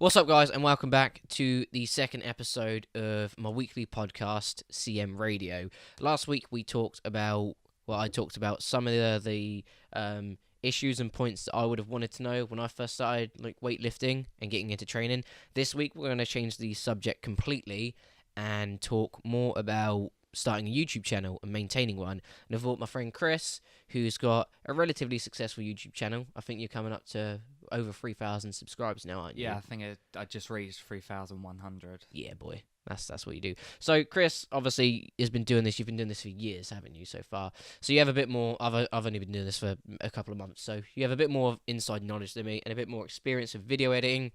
What's up, guys, and welcome back to the second episode of my weekly podcast, CMRadio. Last week I talked about some of the issues and points that I would have wanted to know when I first started weightlifting and getting into training. This week we're going to change the subject completely and talk more about starting a YouTube channel and maintaining one. And I thought my friend Chris, who's got a relatively successful YouTube channel, I think you're coming up to over 3,000 subscribers now, aren't you? Yeah, I think I just reached 3,100. Yeah, boy. That's what you do. So, Chris, obviously, has been doing this. You've been doing this for years, haven't you, so far? So you have a bit more. I've only been doing this for a couple of months. So you have a bit more inside knowledge than me and a bit more experience of video editing.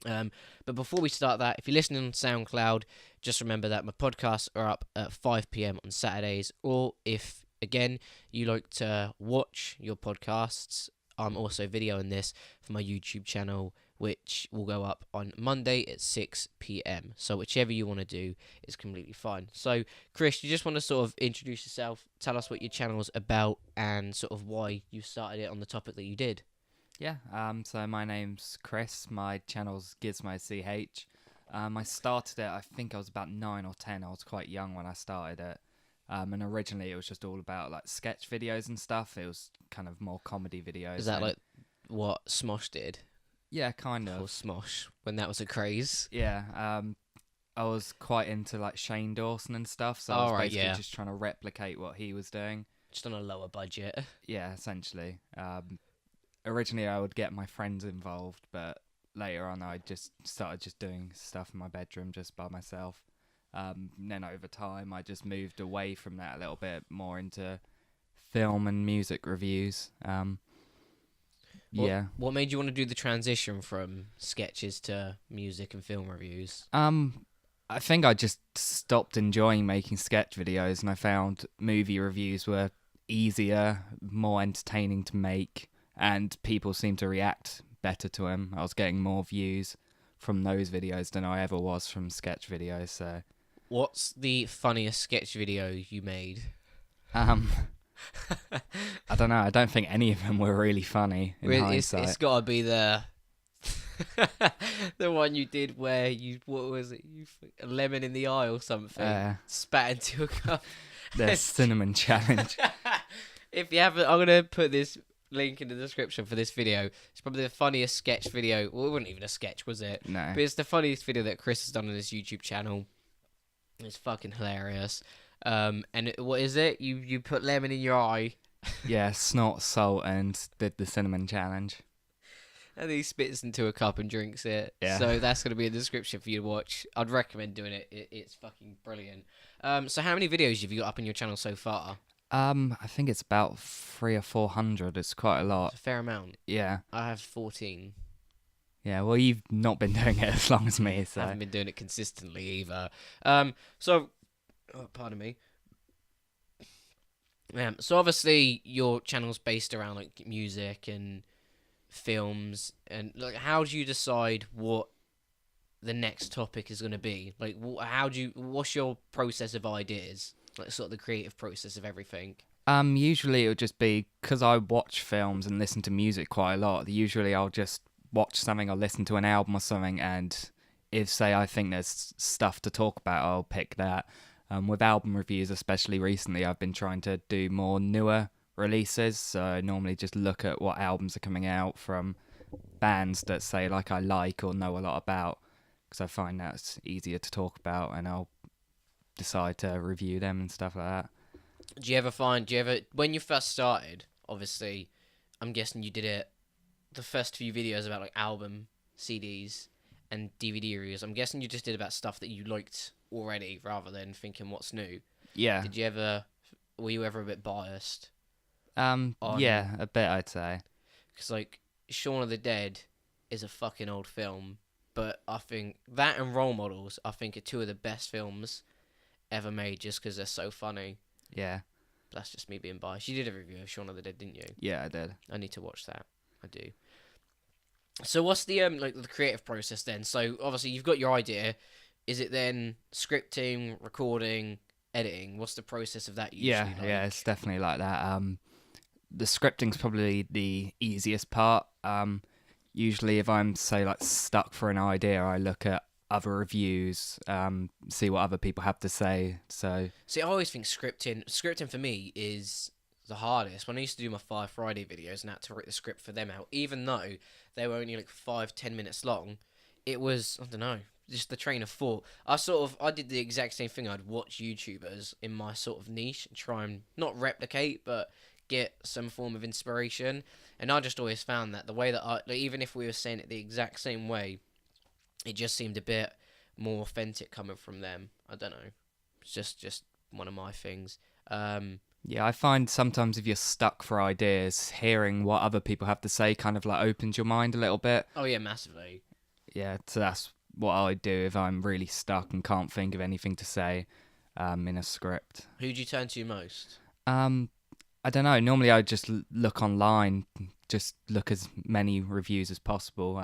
But before we start that, if you're listening on SoundCloud, just remember that my podcasts are up at 5 p.m. on Saturdays. Or if, again, you like to watch your podcasts, I'm also videoing this for my YouTube channel, which will go up on Monday at 6 p.m. So whichever you want to do is completely fine. So, Chris, you just want to sort of introduce yourself, tell us what your channel's about, and sort of why you started it on the topic that you did. Yeah, so my name's Chris. My channel's GizmoCH. I started it, I think I was about 9 or 10. I was quite young when I started it. And originally it was just all about like sketch videos and stuff. It was kind of more comedy videos. Is that like what Smosh did? Yeah, kind of. Or Smosh, when that was a craze? Yeah, I was quite into like Shane Dawson and stuff, so I was basically just trying to replicate what he was doing. Just on a lower budget. Yeah, essentially. Originally I would get my friends involved, but later on I just started just doing stuff in my bedroom just by myself. Then over time I just moved away from that a little bit more into film and music reviews. What made you want to do the transition from sketches to music and film reviews? I think I just stopped enjoying making sketch videos, and I found movie reviews were easier, more entertaining to make, and people seemed to react better to them. I was getting more views from those videos than I ever was from sketch videos, so... What's the funniest sketch video you made? I don't know. I don't think any of them were really funny in hindsight. It's got to be the the one you did where what was it? A lemon in the eye or something. Spat into a cup. The cinnamon challenge. If you haven't, I'm gonna put this link in the description for this video. It's probably the funniest sketch video. Well, it wasn't even a sketch, was it? No. But it's the funniest video that Chris has done on his YouTube channel. It's fucking hilarious. And what is it? You put lemon in your eye. Yeah, snort salt and did the cinnamon challenge. And he spits into a cup and drinks it. Yeah. So that's going to be a description for you to watch. I'd recommend doing it. It's fucking brilliant. So how many videos have you got up on your channel so far? I think it's about 300 or 400. It's quite a lot. It's a fair amount. Yeah. I have 14. Yeah, well, you've not been doing it as long as me, so... I haven't been doing it consistently either. Pardon me. So obviously your channel's based around like music and films, and like how do you decide what the next topic is going to be? Like what's your process of ideas? Like sort of the creative process of everything. Usually it would just be, because I watch films and listen to music quite a lot, usually I'll just watch something or listen to an album or something, and if, say, I think there's stuff to talk about, I'll pick that. With album reviews, especially recently, I've been trying to do more newer releases, so I normally just look at what albums are coming out from bands that, say, like I like or know a lot about, because I find that's easier to talk about, and I'll decide to review them and stuff like that. When you first started, obviously, I'm guessing you did it, the first few videos about like album, CDs, and DVD reviews, I'm guessing you just did about stuff that you liked already rather than thinking what's new. Yeah. Were you ever a bit biased? Yeah, a bit, I'd say. Because like Shaun of the Dead is a fucking old film, but I think that and Role Models, I think, are two of the best films ever made just because they're so funny. Yeah. That's just me being biased. You did a review of Shaun of the Dead, didn't you? Yeah, I did. I need to watch that. I do. So what's the the creative process then? So obviously you've got your idea. Is it then scripting, recording, editing? What's the process of that usually like? Yeah, it's definitely like that. The scripting's probably the easiest part. Usually, if I'm, say, like stuck for an idea, I look at other reviews, see what other people have to say. So See, I always think scripting for me is the hardest. When I used to do my 5 Friday videos and had to write the script for them out, even though they were only like 5-10 minutes long, it was, I don't know, just the train of thought. I did the exact same thing. I'd watch YouTubers in my sort of niche and try and not replicate, but get some form of inspiration. And I just always found that the way that even if we were saying it the exact same way, it just seemed a bit more authentic coming from them. I don't know. It's just one of my things. yeah, I find sometimes if you're stuck for ideas, hearing what other people have to say kind of like opens your mind a little bit. Oh yeah, massively. Yeah, so that's what I do if I'm really stuck and can't think of anything to say in a script. Who do you turn to most? I don't know. Normally I just look online, just look as many reviews as possible.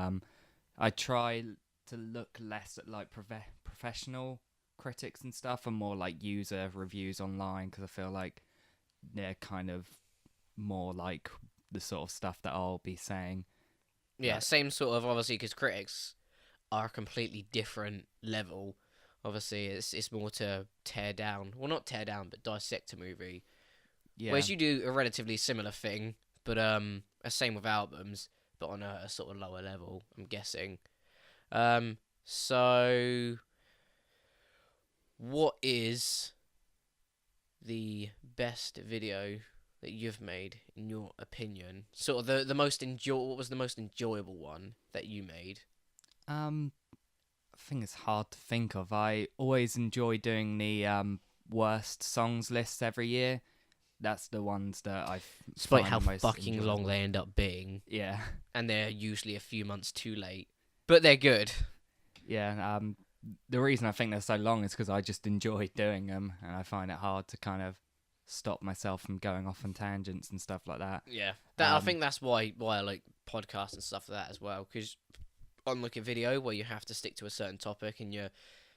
I try to look less at like professional critics and stuff and more like user reviews online, because I feel like they're kind of more like the sort of stuff that I'll be saying. Yeah, same sort of, obviously, because critics are a completely different level. Obviously, it's more to tear down. Well, not tear down, but dissect a movie. Yeah. Whereas you do a relatively similar thing, but same with albums, but on a sort of lower level, I'm guessing. So what is the best video that you've made in your opinion? Sort of what was the most enjoyable one that you made? I think it's hard to think of. I always enjoy doing the worst songs lists every year. That's the ones that Despite find how the most fucking enjoyable. long they end up being. Yeah. And they're usually a few months too late. But they're good. Yeah, the reason I think they're so long is because I just enjoy doing them, and I find it hard to kind of stop myself from going off on tangents and stuff like that. Yeah. I think that's why I like podcasts and stuff like that as well, because unlike a video where you have to stick to a certain topic and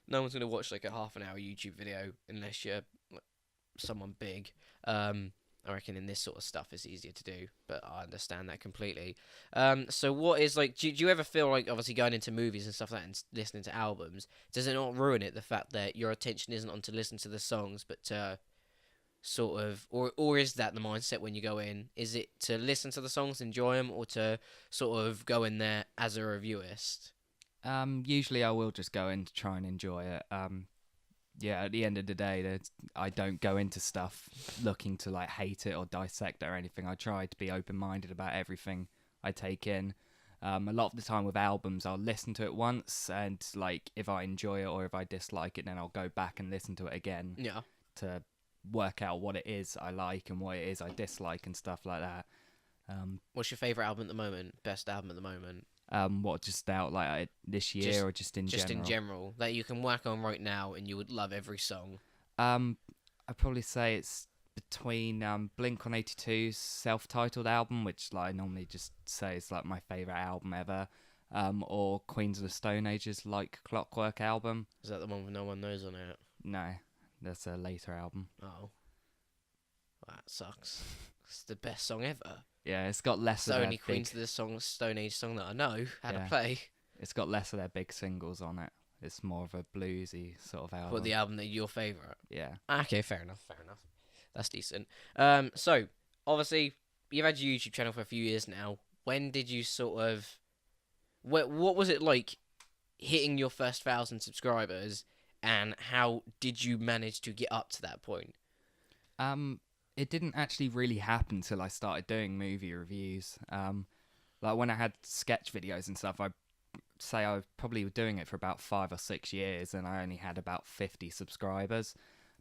no one's going to watch like a half an hour YouTube video unless you're like, someone big. I reckon in this sort of stuff it's easier to do, but I understand that completely. So what is like, do you ever feel like, obviously going into movies and stuff like that and listening to albums, does it not ruin it, the fact that your attention isn't on to listen to the songs, but to sort of, or is that the mindset when you go in? Is it to listen to the songs, enjoy them, or to sort of go in there as a reviewist? Usually I will just go in to try and enjoy it. Yeah, at the end of the day, I don't go into stuff looking to like hate it or dissect it or anything. I try to be open-minded about everything I take in. A lot of the time with albums, I'll listen to it once, and like if I enjoy it or if I dislike it, then I'll go back and listen to it again. Yeah. To work out what it is I like and what it is I dislike and stuff like that. What's your favourite album at the moment? Best album at the moment? What, just out like this year or just in general? Just in general, that you can whack on right now and you would love every song. I'd probably say it's between Blink-182's self-titled album, which like I normally just say is like my favourite album ever, or Queens of the Stone Age's Like Clockwork album. Is that the one with No One Knows on it? No, that's a later album. Oh. That sucks. It's the best song ever. Yeah, it's got less It's of the only their Queens of the Stone Age song that I know how to Yeah. play. It's got less of their big singles on it. It's more of a bluesy sort of album. But the album that your favourite. Yeah. Okay, fair enough. That's decent. So obviously you've had your YouTube channel for a few years now. When did you sort of, what was it like hitting your first 1,000 subscribers, and how did you manage to get up to that point? It didn't actually really happen till I started doing movie reviews. Like when I had sketch videos and stuff, I say I was probably doing it for about 5 or 6 years, and I only had about 50 subscribers.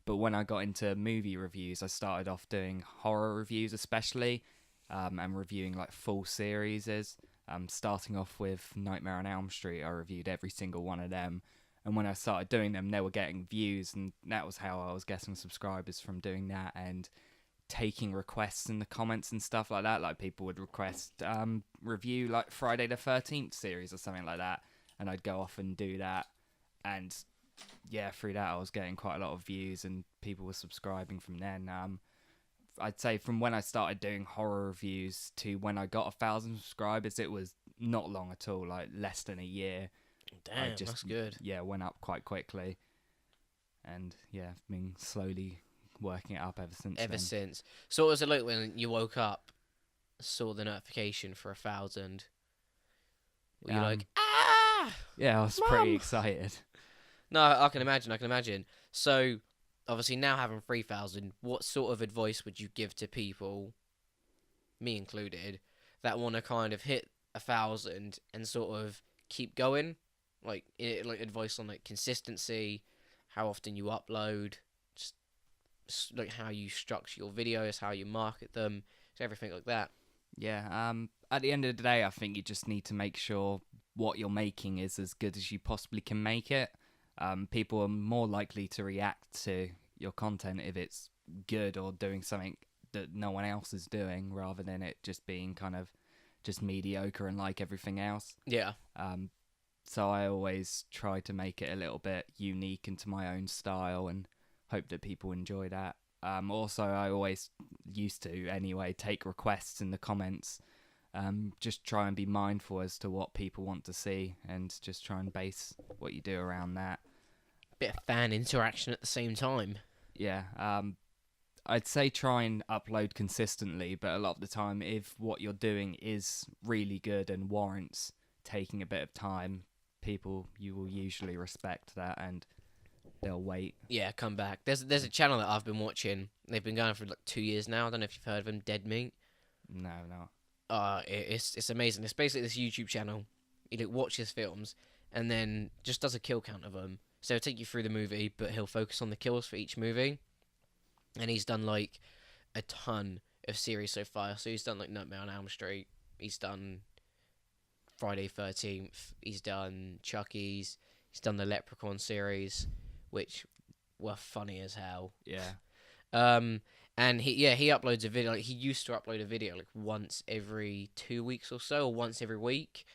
But when I got into movie reviews, I started off doing horror reviews especially, and reviewing like full series. Starting off with Nightmare on Elm Street, I reviewed every single one of them. And when I started doing them, they were getting views, and that was how I was getting subscribers, from doing that and taking requests in the comments and stuff like that. Like people would request review like Friday the 13th series or something like that, and I'd go off and do that. And yeah, through that I was getting quite a lot of views, and people were subscribing from then. I'd say from when I started doing horror reviews to when I got 1,000 subscribers, it was not long at all, like less than a year. Damn, that's good. Yeah, went up quite quickly. And yeah, I've been slowly working it up ever since then. So what was it like when you woke up, saw the notification for 1,000? Were you like, ah? Yeah, I was Mum! pretty excited. No, I can imagine. So, obviously now having 3,000, what sort of advice would you give to people, me included, that want to kind of hit 1,000 and sort of keep going? Like advice on like consistency, how often you upload, just like how you structure your videos, how you market them, so everything like that. Yeah, at the end of the day, I think you just need to make sure what you're making is as good as you possibly can make it. People are more likely to react to your content if it's good or doing something that no one else is doing, rather than it just being kind of just mediocre and like everything else. Yeah. So I always try to make it a little bit unique into my own style and hope that people enjoy that. Also, I always used to, anyway, take requests in the comments. Just try and be mindful as to what people want to see and just try and base what you do around that. Bit of fan interaction at the same time. Yeah, I'd say try and upload consistently, but a lot of the time, if what you're doing is really good and warrants taking a bit of time, you will usually respect that and they'll wait. Yeah, come back. There's a channel that I've been watching. They've been going for like 2 years now. I don't know if you've heard of them, Dead Meat. No. It's amazing. It's basically this YouTube channel. He watches films and then just does a kill count of them. So he'll take you through the movie, but he'll focus on the kills for each movie. And he's done like a ton of series so far. So he's done like Nightmare on Elm Street. He's done Friday 13th. He's done Chucky's. He's done the Leprechaun series, which were funny as hell. Yeah. And he uploads a video. Like, he used to upload a video like once every 2 weeks or so, or once every week.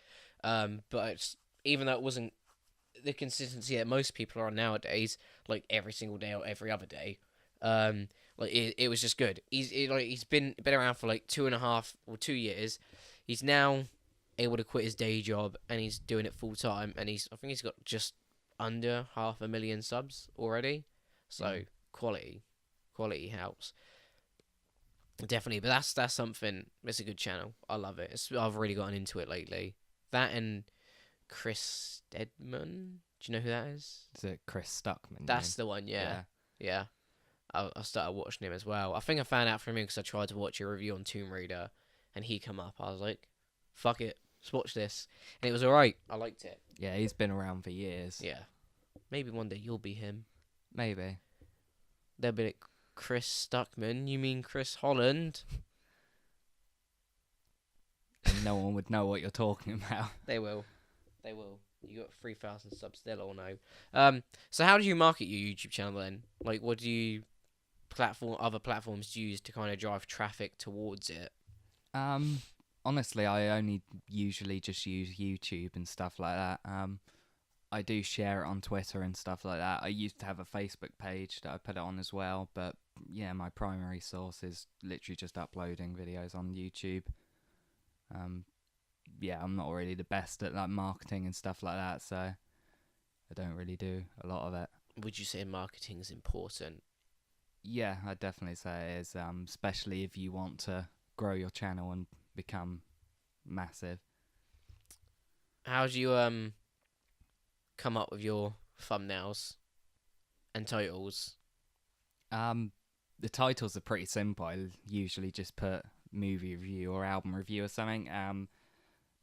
But even though it wasn't the consistency that most people are on nowadays, like every single day or every other day, like it was just good. He's been around for like 2.5 or 2 years. He's now able to quit his day job and he's doing it full time. And I think he's got just under 500,000 subs already. So quality helps. Definitely, but that's something. It's a good channel. I love it. I've really gotten into it lately. That and Chris Stedman. Do you know who that is? Is it Chris Stuckman? That's the one. Yeah. I started watching him as well. I think I found out from him because I tried to watch a review on Tomb Raider, and he come up. I was like, "Fuck it, let's watch this," and it was alright. I liked it. Yeah, he's been around for years. Yeah, maybe one day you'll be him. Maybe. They'll be like, Chris Stuckman, you mean Chris Holland? And no one would know what you're talking about. They will. You got 3,000 subs, they'll all know. So how do you market your YouTube channel then? Like, what do you other platforms use to kind of drive traffic towards it? Honestly, I only usually just use YouTube and stuff like that. I do share it on Twitter and stuff like that. I used to have a Facebook page that I put it on as well, but yeah, my primary source is literally just uploading videos on YouTube. Yeah, I'm not really the best at like marketing and stuff like that, so I don't really do a lot of it. Would you say marketing is important? Yeah, I'd definitely say it is, especially if you want to grow your channel and become massive. How do you come up with your thumbnails and titles? The titles are pretty simple. I usually just put movie review or album review or something.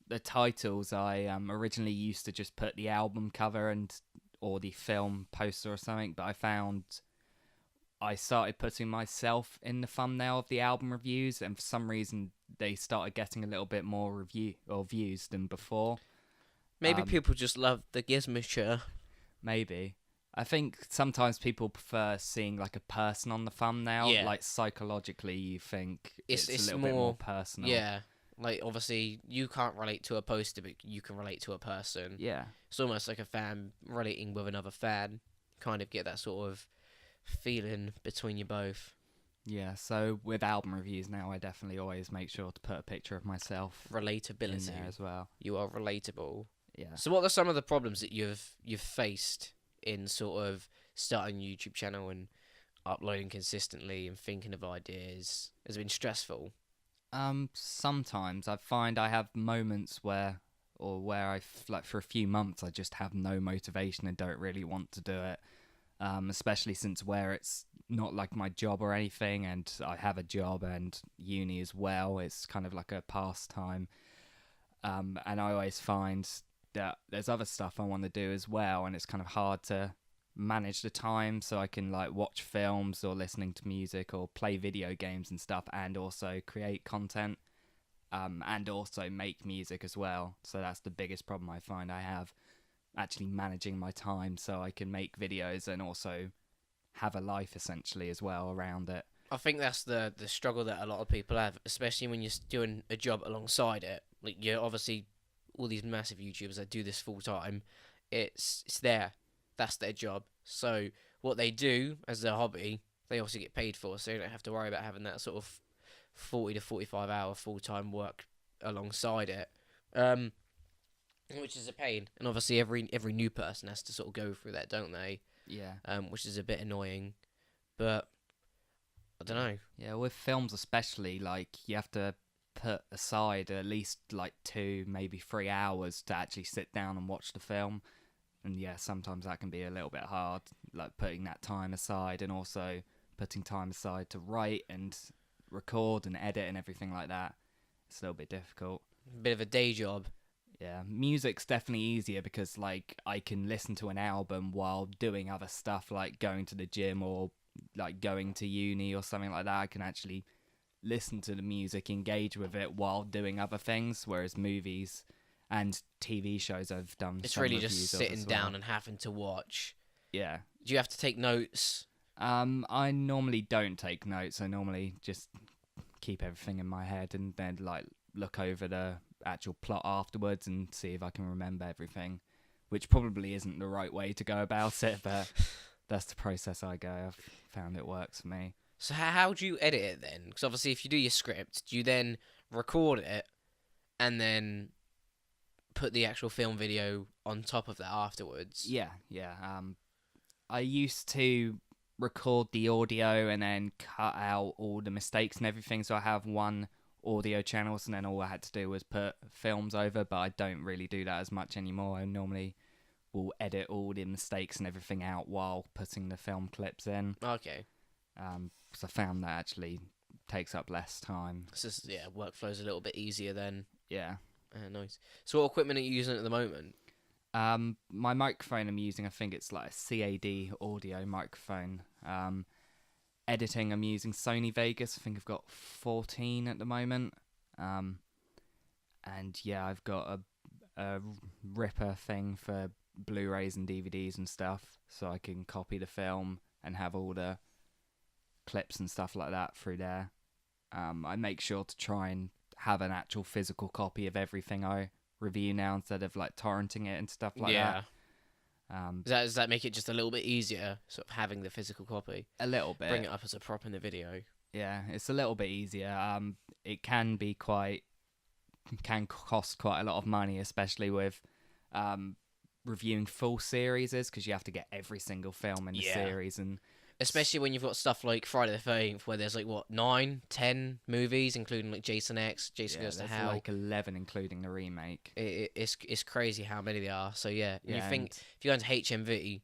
The titles I originally used to just put the album cover or the film poster or something, but I found I started putting myself in the thumbnail of the album reviews, and for some reason they started getting a little bit more views than before. Maybe people just love the GizmoCH. Maybe. I think sometimes people prefer seeing like a person on the thumbnail. Yeah. Like psychologically, you think it's a little more, bit more personal. Yeah. Like, obviously, you can't relate to a poster, but you can relate to a person. Yeah. It's almost like a fan relating with another fan. Kind of get that sort of feeling between you both. Yeah, so with album reviews now, I definitely always make sure to put a picture of myself in Relatability. there as well. You are relatable. Yeah. So what are some of the problems that you've faced in sort of starting a YouTube channel and uploading consistently and thinking of ideas? Has it been stressful? Sometimes I find I have moments where like for a few months I just have no motivation and don't really want to do it. Especially since where it's not like my job or anything, and I have a job and uni as well. It's kind of like a pastime. And I always find that there's other stuff I want to do as well, and it's kind of hard to manage the time so I can like watch films or listening to music or play video games and stuff, and also create content, and also make music as well. So that's the biggest problem I find I have, actually managing my time so I can make videos and also have a life essentially as well around it. I think that's the struggle that a lot of people have, especially when you're doing a job alongside it. Like, you're obviously all these massive YouTubers that do this full time. It's that's their job. So what they do as their hobby, they also get paid for. So you don't have to worry about having that sort of 40 to 45 hour full time work alongside it. Which is a pain, and obviously every new person has to sort of go through that, don't they? Yeah. Which is a bit annoying, but I don't know. Yeah, with films especially, like you have to put aside at least like 2, maybe 3 hours to actually sit down and watch the film. And yeah, sometimes that can be a little bit hard, like putting that time aside, and also putting time aside to write and record and edit and everything like that. It's a little bit difficult. Bit of a day job. Yeah, music's definitely easier because like I can listen to an album while doing other stuff like going to the gym or like going to uni or something like that. I can actually listen to the music, engage with it while doing other things, whereas movies and TV shows I've done It's some really just reviews of sitting as well. down and having to watch. Yeah. Do you have to take notes? I normally don't take notes. I normally just keep everything in my head and then like look over the actual plot afterwards and see if I can remember everything, which probably isn't the right way to go about it, but that's the process I go. I've found it works for me. So how do you edit it then? Because obviously if you do your script, do you then record it and then put the actual film video on top of that afterwards? Yeah. I used to record the audio and then cut out all the mistakes and everything, so I have one audio channels, and then all I had to do was put films over, but I don't really do that as much anymore. I normally will edit all the mistakes and everything out while putting the film clips in. Okay. Because I found that actually takes up less time. So workflow's a little bit easier then. Yeah. Nice. So what equipment are you using at the moment? My microphone I'm using, I think it's like a CAD audio microphone. Editing, I'm using Sony Vegas. I think I've got 14 at the moment. And yeah, I've got a ripper thing for Blu-rays and DVDs and stuff, so I can copy the film and have all the clips and stuff like that through there. I make sure to try and have an actual physical copy of everything I review now instead of like torrenting it and stuff like that. Does that make it just a little bit easier, sort of having the physical copy? A little bit. Bring it up as a prop in the video. Yeah, it's a little bit easier. It can cost quite a lot of money, especially with reviewing full series, because you have to get every single film in the series, and especially when you've got stuff like Friday the 13th, where there's like 9, 10 movies, including like Jason X, Jason Goes to Hell. Like 11, including the remake. It's crazy how many there are. So yeah, you think if you go into HMV,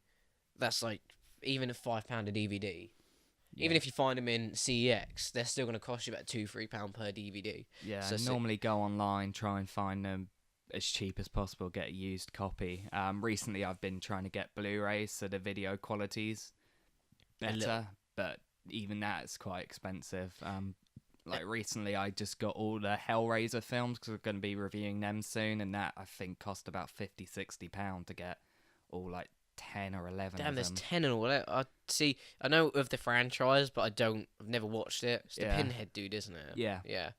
that's like even a £5 a DVD. Yeah. Even if you find them in CEX, they're still going to cost you about £2-3 per DVD. Yeah, so normally go online, try and find them as cheap as possible, get a used copy. Recently I've been trying to get Blu-rays, so the video quality's better, but even that is quite expensive. Like recently I just got all the Hellraiser films because we're going to be reviewing them soon, and that I think cost about £50-60 to get all like 10 or 11 Damn, of there's them. 10 and all that. I know of the franchise, but I've never watched it. It's the Yeah. Pinhead dude, isn't it? Yeah.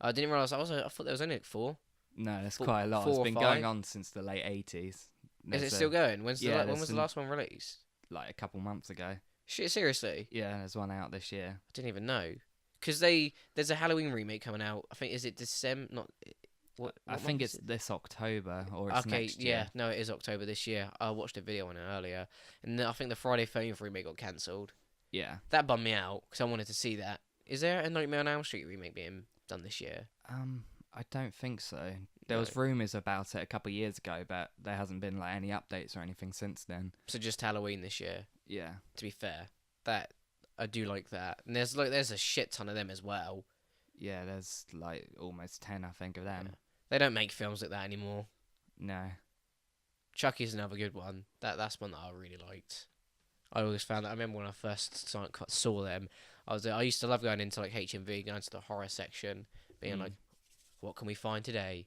I didn't realise. I thought there was only like 4. No, there's quite a lot. 4 It's or been 5? going on since the late 80s. Is it still going? When was the last one released? Like a couple months ago. Shit, seriously? Yeah, there's one out this year. I didn't even know. Because there's a Halloween remake coming out. I think, is it December? Not I what think month is it's it? this October or it's Okay, next yeah, year. no, it is October this year. I watched a video on it earlier, and I think the Friday 13th remake got cancelled. Yeah. That bummed me out because I wanted to see that. Is there a Nightmare on Elm Street remake being done this year? I don't think so. There No. was rumours about it a couple of years ago, but there hasn't been like any updates or anything since then. So just Halloween this year. Yeah. To be fair, that I do like that, and there's a shit ton of them as well. Yeah, there's like almost 10, I think, of them. Yeah. They don't make films like that anymore. No. Chucky's another good one. That's one that I really liked. I always found that. I remember when I first saw them, I used to love going into like HMV, going to the horror section, being like, what can we find today?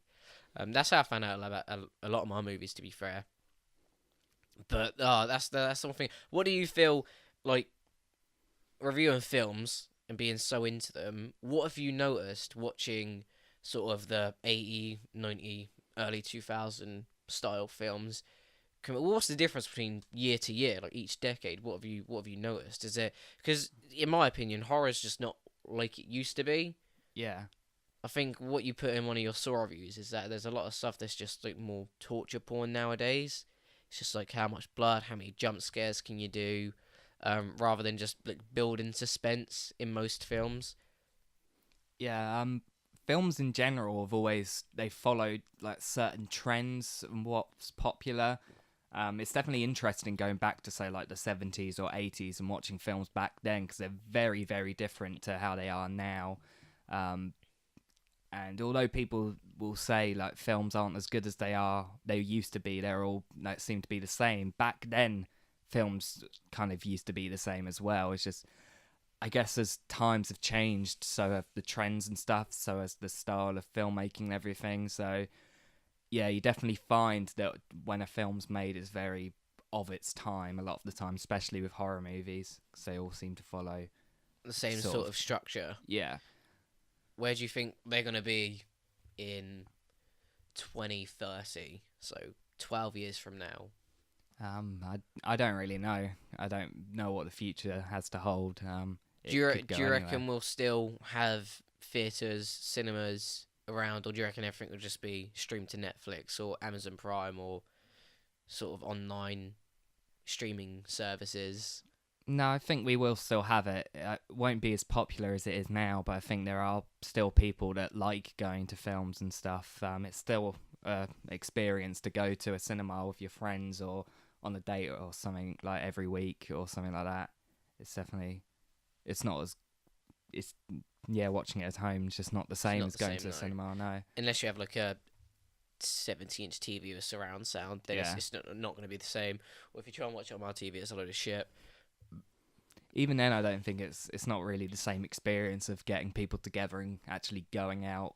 That's how I found out about a lot of my movies, to be fair. But that's the one thing. What do you feel like reviewing films and being so into them? What have you noticed watching sort of the 80, 90, early 2000 style films? What's the difference between year to year, like each decade? What have you noticed? Is it because, in my opinion, horror's just not like it used to be. Yeah. I think what you put in one of your Saw reviews is that there's a lot of stuff that's just like more torture porn nowadays. It's just like how much blood, how many jump scares can you do, rather than just like building suspense in most films. Yeah, films in general they've followed like certain trends and what's popular. It's definitely interesting going back to say like the 70s or 80s and watching films back then because they're very, very different to how they are now. And although people will say like films aren't as good as they used to be, they're all like seem to be the same. Back then, films kind of used to be the same as well. It's just, I guess, as times have changed, so have the trends and stuff. So has the style of filmmaking and everything. So yeah, you definitely find that when a film's made, it's very of its time a lot of the time, especially with horror movies, because they all seem to follow The same sort of structure. Yeah. Where do you think they're going to be in 2030? So 12 years from now. I don't really know. I don't know what the future has to hold. Do you reckon we'll still have theatres, cinemas around, or do you reckon everything will just be streamed to Netflix or Amazon Prime or sort of online streaming services? No, I think we will still have it. It won't be as popular as it is now, but I think there are still people that like going to films and stuff. It's still an experience to go to a cinema with your friends or on a date or something like every week or something like that. Watching it at home is just not the same as going to the cinema, no. Unless you have like a 70-inch TV with surround sound, then it's not going to be the same. Or if you try and watch it on my TV, it's a load of shit. Even then, I don't think it's not really the same experience of getting people together and actually going out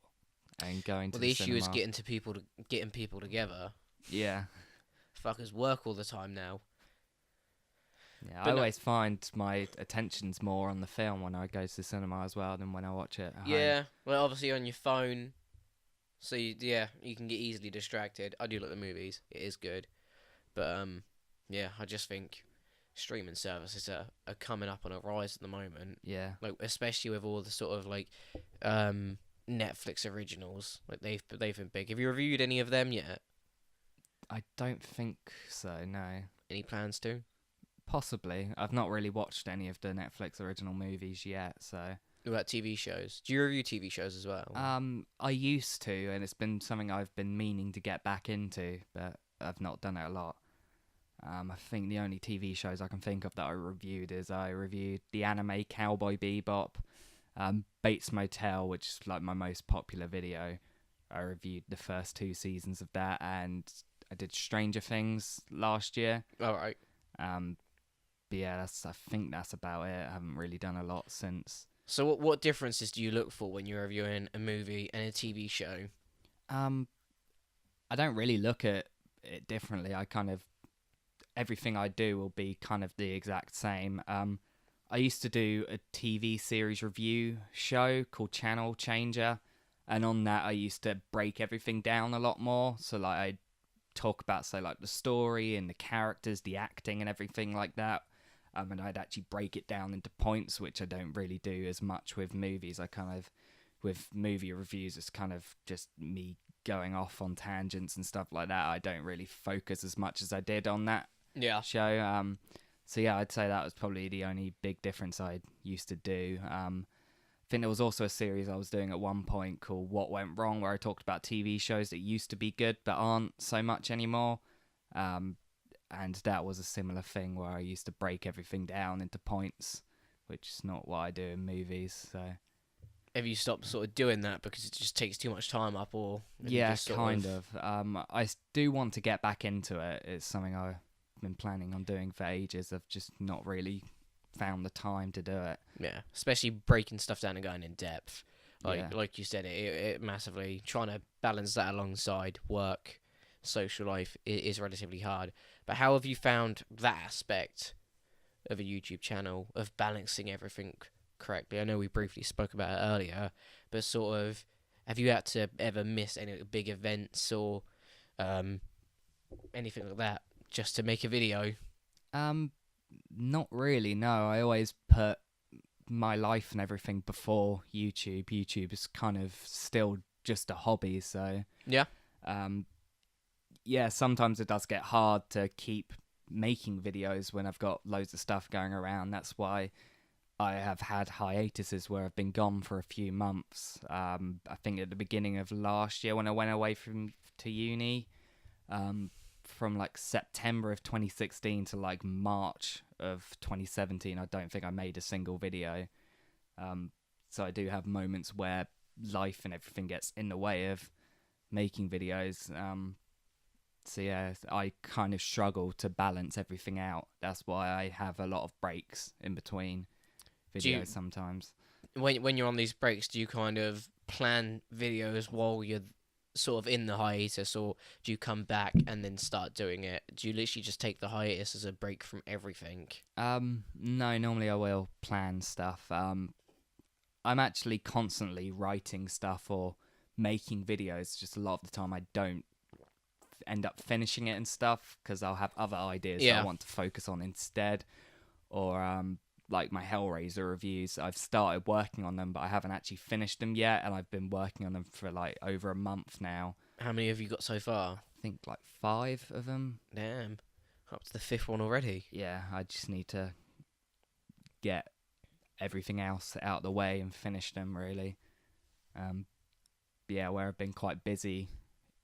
and going to the cinema. Well, the issue is getting people together. Yeah. Fuckers work all the time now. Yeah, I always find my attention's more on the film when I go to the cinema as well than when I watch it at home. Well, obviously on your phone, so you can get easily distracted. I do like the movies; it is good, but I just think streaming services are coming up on a rise at the moment. Yeah, like especially with all the sort of like Netflix originals, like they've been big. Have you reviewed any of them yet? I don't think so. No. Any plans to? Possibly. I've not really watched any of the Netflix original movies yet, so. What about TV shows? Do you review TV shows as well? I used to, and it's been something I've been meaning to get back into, but I've not done it a lot. I think the only TV shows I can think of that I reviewed the anime Cowboy Bebop, Bates Motel, which is like my most popular video. I reviewed the first 2 seasons of that, and I did Stranger Things last year. All right. But yeah, I think that's about it. I haven't really done a lot since. So what differences do you look for when you're reviewing a movie and a TV show? I don't really look at it differently. Everything I do will be kind of the exact same. I used to do a TV series review show called Channel Changer, and on that I used to break everything down a lot more. So like I'd talk about, say, like the story and the characters, the acting and everything like that. and I'd actually break it down into points, which I don't really do as much with movies. With movie reviews, it's kind of just me going off on tangents and stuff like that. I don't really focus as much as I did on that show. So yeah, I'd say that was probably the only big difference I used to do. I think there was also a series I was doing at one point called What Went Wrong, where I talked about TV shows that used to be good but aren't so much anymore. And that was a similar thing where I used to break everything down into points, which is not what I do in movies. So have you stopped sort of doing that because it just takes too much time up, or yeah, kind of. I do want to get back into it. It's something I've been planning on doing for ages. I've just not really found the time to do it. Yeah, especially breaking stuff down and going in depth. Like you said, it massively trying to balance that alongside work, social life is relatively hard. But how have you found that aspect of a YouTube channel of balancing everything correctly? I know we briefly spoke about it earlier, but sort of, have you had to ever miss any big events or anything like that just to make a video? Not really, no. I always put my life and everything before YouTube. YouTube is kind of still just a hobby, so yeah. Yeah, sometimes it does get hard to keep making videos when I've got loads of stuff going around. That's why I have had hiatuses where I've been gone for a few months. I think at the beginning of last year when I went away to uni, from like September of 2016 to like March of 2017, I don't think I made a single video. So I do have moments where life and everything gets in the way of making videos. So yeah, I kind of struggle to balance everything out. That's why I have a lot of breaks in between videos sometimes. When you're on these breaks, do you kind of plan videos while you're sort of in the hiatus, or do you come back and then start doing it? Do you literally just take the hiatus as a break from everything? No, normally I will plan stuff. I'm actually constantly writing stuff or making videos. Just a lot of the time I don't end up finishing it and stuff because I'll have other ideas that I want to focus on instead. Or like my Hellraiser reviews, I've started working on them, but I haven't actually finished them yet, and I've been working on them for like over a month now. How many have you got so far? I think like 5 of them. Damn, up to the 5th one already. Yeah, I just need to get everything else out of the way and finish them, really. Yeah, where I've been quite busy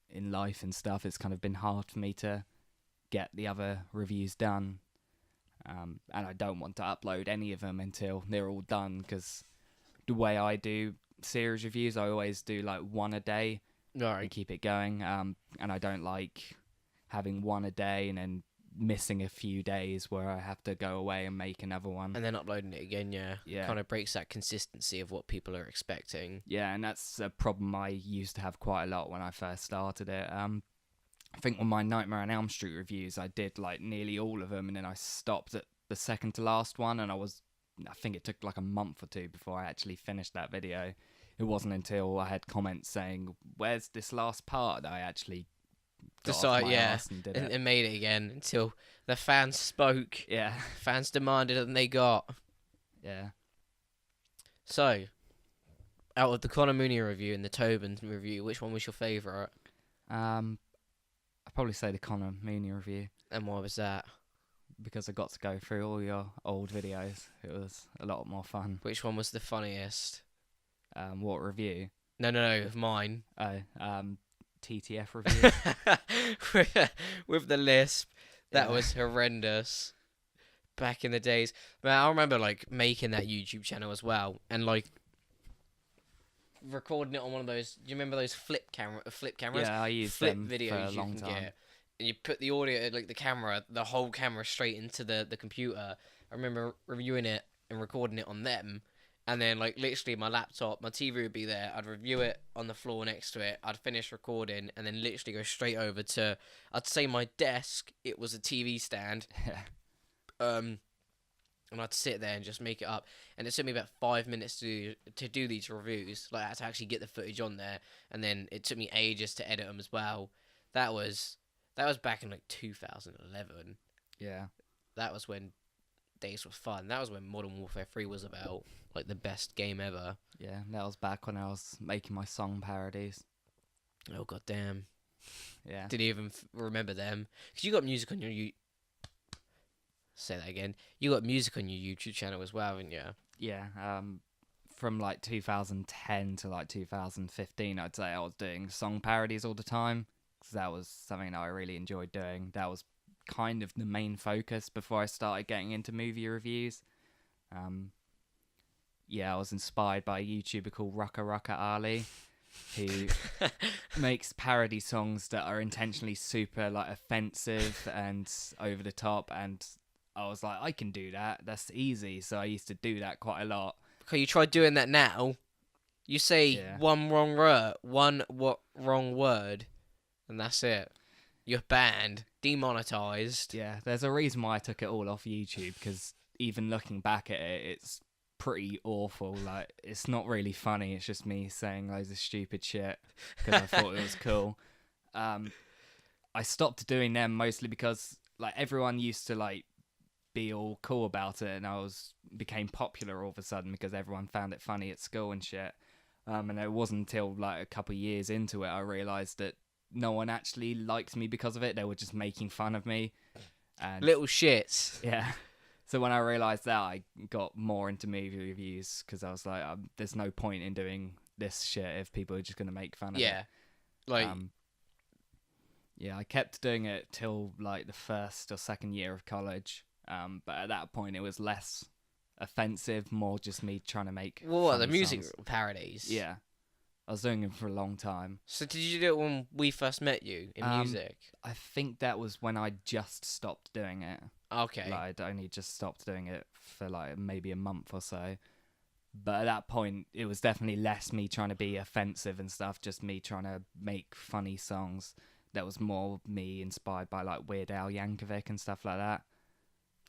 in life and stuff, it's kind of been hard for me to get the other reviews done. And I don't want to upload any of them until they're all done, because the way I do series reviews, I always do like one a day and keep it going. And I don't like having one a day and then missing a few days where I have to go away and make another one. And then uploading it again, yeah. Kind of breaks that consistency of what people are expecting. Yeah, and that's a problem I used to have quite a lot when I first started it. I think on my Nightmare on Elm Street reviews, I did like nearly all of them, and then I stopped at the second to last one, and I think it took like a month or 2 before I actually finished that video. It wasn't until I had comments saying, "Where's this last part?" that I actually and made it again until the fans spoke. Yeah. Fans demanded and they got. Yeah. So, out of the Connor Mooney review and the Tobin review, which one was your favourite? I'd probably say the Connor Mooney review. And why was that? Because I got to go through all your old videos. It was a lot more fun. Which one was the funniest? What review? No, mine. TTF review. with the lisp. That was horrendous. Back in the days. Man, I remember like making that YouTube channel as well, and like recording it on one of those. Do you remember those flip cameras? Yeah, I used flip them videos for a long time. Get, and you put the audio, like the whole camera straight into the computer. I remember reviewing it and recording it on them. And then, like, literally my laptop, my TV would be there. I'd review it on the floor next to it. I'd finish recording and then literally go straight over to, I'd say my desk, it was a TV stand. And I'd sit there and just make it up. And it took me about 5 minutes to do these reviews. Like, I had to actually get the footage on there. And then it took me ages to edit them as well. That was back in, like, 2011. Yeah. That was when days were fun. That was when Modern Warfare 3 was about, like, the best game ever. Yeah, that was back when I was making my song parodies. Oh, goddamn. Yeah. Didn't even remember them. Because you got music on your Say that again. You got music on your YouTube channel as well, haven't you? Yeah, from like 2010 to like 2015, I'd say I was doing song parodies all the time, because that was something that I really enjoyed doing. That was kind of the main focus before I started getting into movie reviews. Yeah, I was inspired by a YouTuber called Rucka Rucka Ali, who makes parody songs that are intentionally super like offensive and over the top, and I was like, I can do that. That's easy. So I used to do that quite a lot. Okay, you try doing that now. You say one wrong word, and that's it. You're banned, demonetized. Yeah, there's a reason why I took it all off YouTube, because even looking back at it, it's pretty awful. Like, it's not really funny. It's just me saying loads of stupid shit because I thought it was cool. I stopped doing them mostly because like everyone used to like be all cool about it, and became popular all of a sudden because everyone found it funny at school and shit. And it wasn't until like a couple of years into it I realised that no one actually liked me because of it. They were just making fun of me. And little shits. Yeah. So when I realised that, I got more into movie reviews, because I was like, there's no point in doing this shit if people are just going to make fun of it. Yeah. Like... yeah, I kept doing it till like the first or second year of college. But at that point, it was less offensive, more just me trying to make. What, the music songs. parodies? Yeah, I was doing them for a long time. So did you do it when we first met you in music? I think that was when I just stopped doing it. Okay. Like, I'd only just stopped doing it for like maybe a month or so. But at that point, it was definitely less me trying to be offensive and stuff, just me trying to make funny songs. That was more me inspired by like Weird Al Yankovic and stuff like that.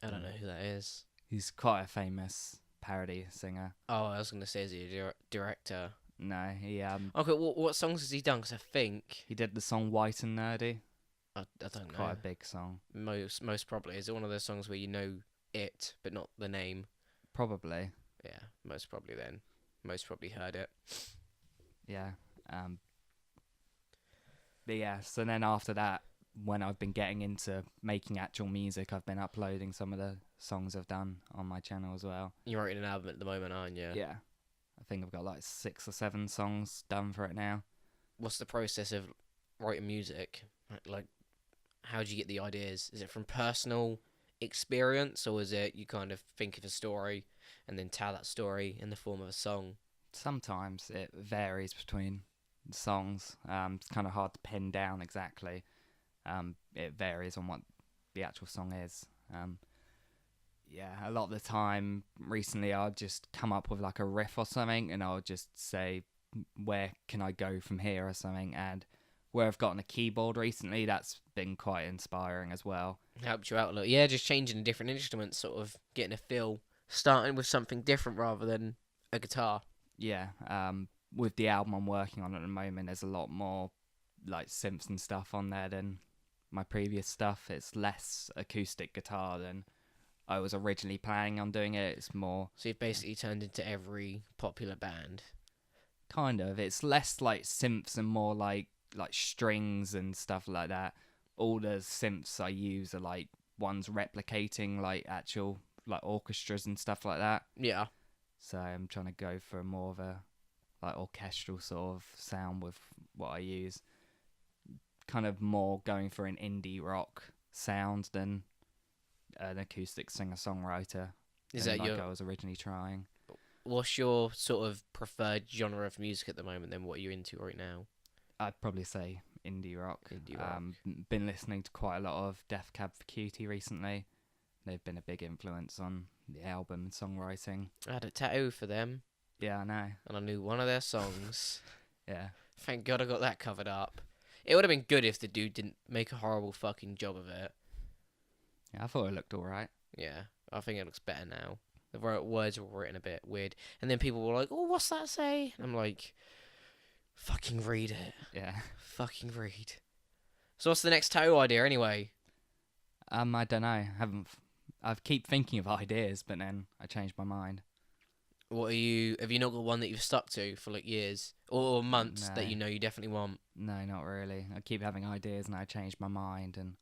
I don't know who that is. He's quite a famous parody singer. Oh, I was going to say, is he a director? No, he Okay, what songs has he done? Because I think... he did the song White and Nerdy. I don't know. Quite a big song. Most probably. Is it one of those songs where you know it, but not the name? Probably. Yeah, most probably then. Most probably heard it. Yeah. But yeah, so then after that, when I've been getting into making actual music, I've been uploading some of the songs I've done on my channel as well. You're writing an album at the moment, aren't you? Yeah. I think I've got like 6 or 7 songs done for it now. What's the process of writing music? Like, how do you get the ideas? Is it from personal experience, or is it you kind of think of a story and then tell that story in the form of a song? Sometimes it varies between songs. It's kind of hard to pin down exactly. It varies on what the actual song is. Yeah, a lot of the time recently I'll just come up with like a riff or something, and I'll just say, where can I go from here or something. And where I've gotten a keyboard recently, that's been quite inspiring as well. Helped you out a lot. Yeah, just changing a different instrument, sort of getting a feel, starting with something different rather than a guitar. Yeah, with the album I'm working on at the moment, there's a lot more like synths and stuff on there than my previous stuff. It's less acoustic guitar than I was originally planning on doing it. It's more... So you've basically turned into every popular band. Kind of. It's less like synths and more like strings and stuff like that. All the synths I use are like ones replicating like actual like orchestras and stuff like that. Yeah. So I'm trying to go for more of a like orchestral sort of sound with what I use. Kind of more going for an indie rock sound than an acoustic singer-songwriter. Is that like your... I was originally trying. What's your sort of preferred genre of music at the moment then? What are you into right now? I'd probably say indie rock. Indie rock. Been listening to quite a lot of Death Cab for Cutie recently. They've been a big influence on the album and songwriting. I had a tattoo for them. Yeah, I know. And I knew one of their songs. Yeah. Thank God I got that covered up. It would have been good if the dude didn't make a horrible fucking job of it. Yeah, I thought it looked alright. Yeah, I think it looks better now. The words were written a bit weird. And then people were like, oh, what's that say? And I'm like, fucking read it. Yeah. Fucking read. So what's the next tattoo idea anyway? I don't know. I keep thinking of ideas, but then I change my mind. What have you not got one that you've stuck to for like years or months that No. you definitely want? No, not really. I keep having ideas and I change my mind, and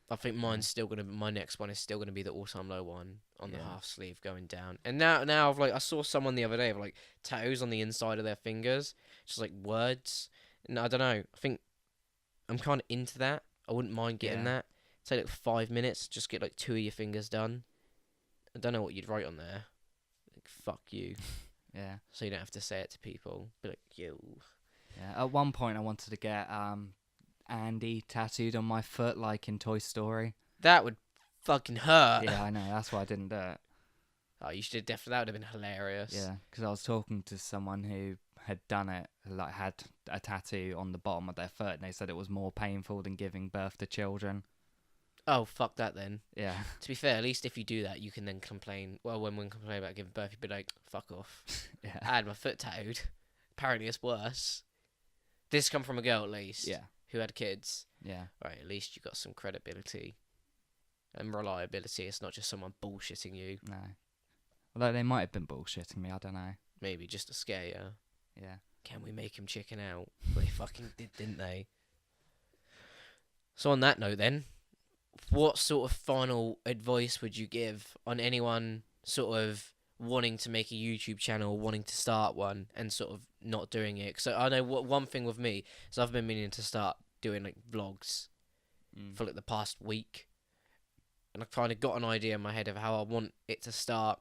I think my next one is still gonna be the all time low one on the Yeah. half sleeve going down. And now I've like I saw someone the other day of like tattoos on the inside of their fingers, just like words. And I don't know. I think I'm kind of into that. I wouldn't mind getting Yeah. that. Take like 5 minutes, just get like 2 of your fingers done. I don't know what you'd write on there. Like fuck you, yeah. so you don't have to say it to people. Be like you. Yeah. At one point, I wanted to get Andy tattooed on my foot, like in Toy Story. That would fucking hurt. Yeah, I know. That's why I didn't do it. Oh, you should have definitely. That would have been hilarious. Yeah, because I was talking to someone who had done it, like had a tattoo on the bottom of their foot, and they said it was more painful than giving birth to children. Oh, fuck that then. Yeah. To be fair, at least if you do that, you can then complain. Well, when one complain about giving birth, you'd be like, fuck off. Yeah. I had my foot tattooed. Apparently it's worse. This come from a girl, at least. Yeah. Who had kids. Yeah. Right, at least you got some credibility and reliability. It's not just someone bullshitting you. No. Although they might have been bullshitting me, I don't know. Maybe just to scare you. Yeah. Can we make him chicken out? Well, they fucking did, didn't they? So on that note then, what sort of final advice would you give on anyone sort of wanting to make a YouTube channel, wanting to start one, and sort of not doing it? So I know one thing with me is I've been meaning to start doing like vlogs for like the past week, and I've kind of got an idea in my head of how I want it to start,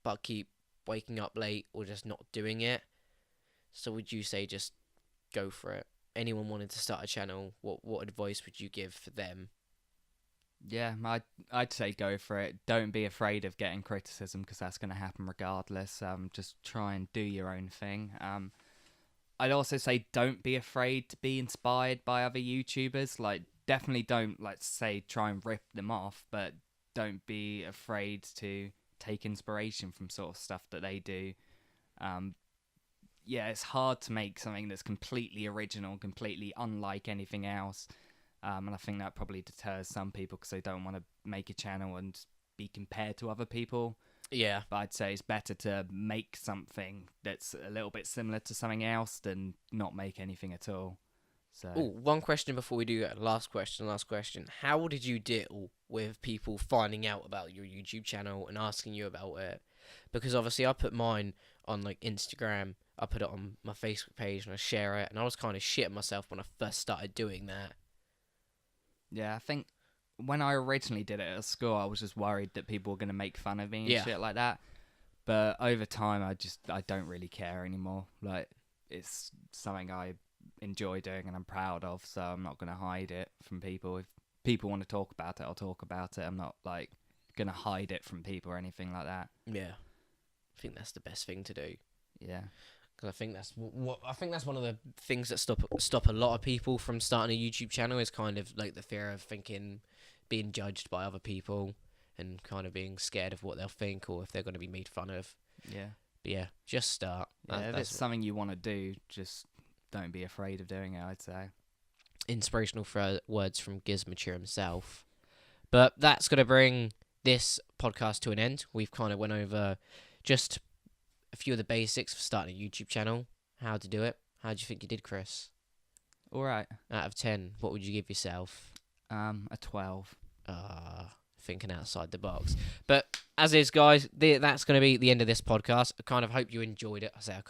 but I keep waking up late or just not doing it. So would you say just go for it? Anyone wanting to start a channel, what advice would you give for them? Yeah, I'd say go for it. Don't be afraid of getting criticism, because that's going to happen regardless. Just try and do your own thing. I'd also say don't be afraid to be inspired by other YouTubers. Like, definitely don't, like, say, try and rip them off, but don't be afraid to take inspiration from sort of stuff that they do. Yeah, it's hard to make something that's completely original, completely unlike anything else. And I think that probably deters some people because they don't want to make a channel and be compared to other people. Yeah. But I'd say it's better to make something that's a little bit similar to something else than not make anything at all. So. Oh, one question before we do that. Last question. How did you deal with people finding out about your YouTube channel and asking you about it? Because obviously I put mine on like Instagram. I put it on my Facebook page and I share it. And I was kind of shitting myself when I first started doing that. Yeah, I think when I originally did it at school, I was just worried that people were going to make fun of me and shit like that. But over time, I don't really care anymore. Like, it's something I enjoy doing and I'm proud of, so I'm not going to hide it from people. If people want to talk about it, I'll talk about it. I'm not, like, going to hide it from people or anything like that. Yeah. I think that's the best thing to do. Yeah. Because I think that's one of the things that stop a lot of people from starting a YouTube channel is kind of like the fear of being judged by other people and kind of being scared of what they'll think or if they're going to be made fun of. Yeah. But yeah, just start. Yeah, if it's something you want to do, just don't be afraid of doing it, I'd say. Inspirational words from GizmoCH himself. But that's going to bring this podcast to an end. We've kind of went over just a few of the basics for starting a YouTube channel, how to do it. How do you think you did, Chris? All right. Out of 10, what would you give yourself? A 12. Thinking outside the box. But as is, guys, that's going to be the end of this podcast. I kind of hope you enjoyed it. I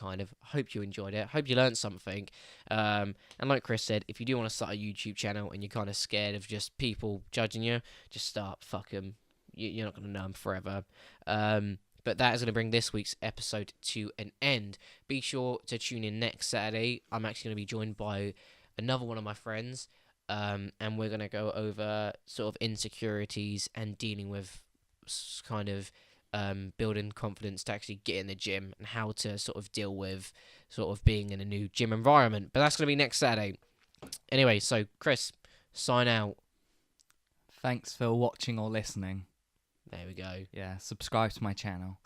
hope you enjoyed it. Hope you learned something. And like Chris said, if you do want to start a YouTube channel and you're kind of scared of just people judging you, just start. Fuck them. You're not going to know them forever. But that is going to bring this week's episode to an end. Be sure to tune in next Saturday. I'm actually going to be joined by another one of my friends. And we're going to go over sort of insecurities and dealing with kind of building confidence to actually get in the gym and how to sort of deal with sort of being in a new gym environment. But that's going to be next Saturday. Anyway, so Chris, sign out. Thanks for watching or listening. There we go. Yeah, subscribe to my channel.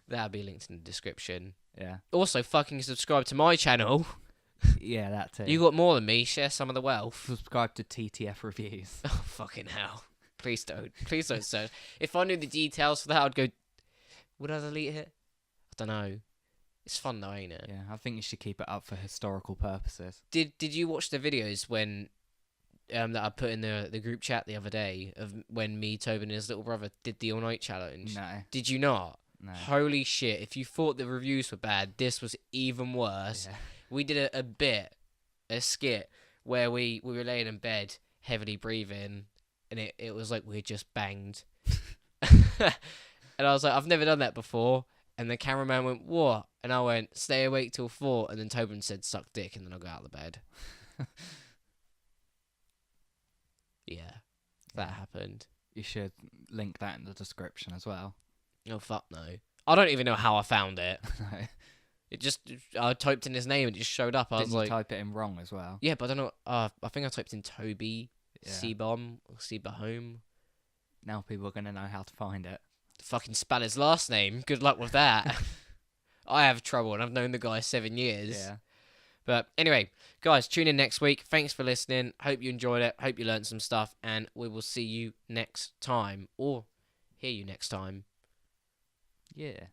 That'll be linked in the description. Yeah. Also, fucking subscribe to my channel. Yeah, that too. You got more than me. Share some of the wealth. Subscribe to TTF Reviews. Oh, fucking hell. Please don't. Please don't search. If I knew the details for that, I'd go. Would I delete it? I don't know. It's fun though, ain't it? Yeah, I think you should keep it up for historical purposes. Did you watch the videos when that I put in the group chat the other day of when me, Tobin, and his little brother did the all night challenge? No. Did you not? No. Holy shit! If you thought the reviews were bad, this was even worse. Yeah. We did a skit where we were laying in bed, heavily breathing, and it was like we had just banged. And I was like, I've never done that before. And the cameraman went, what? And I went, stay awake till 4. And then Tobin said, suck dick. And then I got out of the bed. Yeah, that happened. You should link that in the description as well. Oh, fuck no. I don't even know how I found it. No. It just, I typed in his name and it just showed up. I was Didn't like, you type it in wrong as well? yeah, but I don't know. I think I typed in Toby, Yeah. C-Bomb, or C-Bahome. Now people are going to know how to find it. Fucking spell his last name. Good luck with that. I have trouble and I've known the guy 7 years. Yeah. But anyway, guys, tune in next week. Thanks for listening. Hope you enjoyed it. Hope you learned some stuff. And we will see you next time. Or hear you next time. Yeah.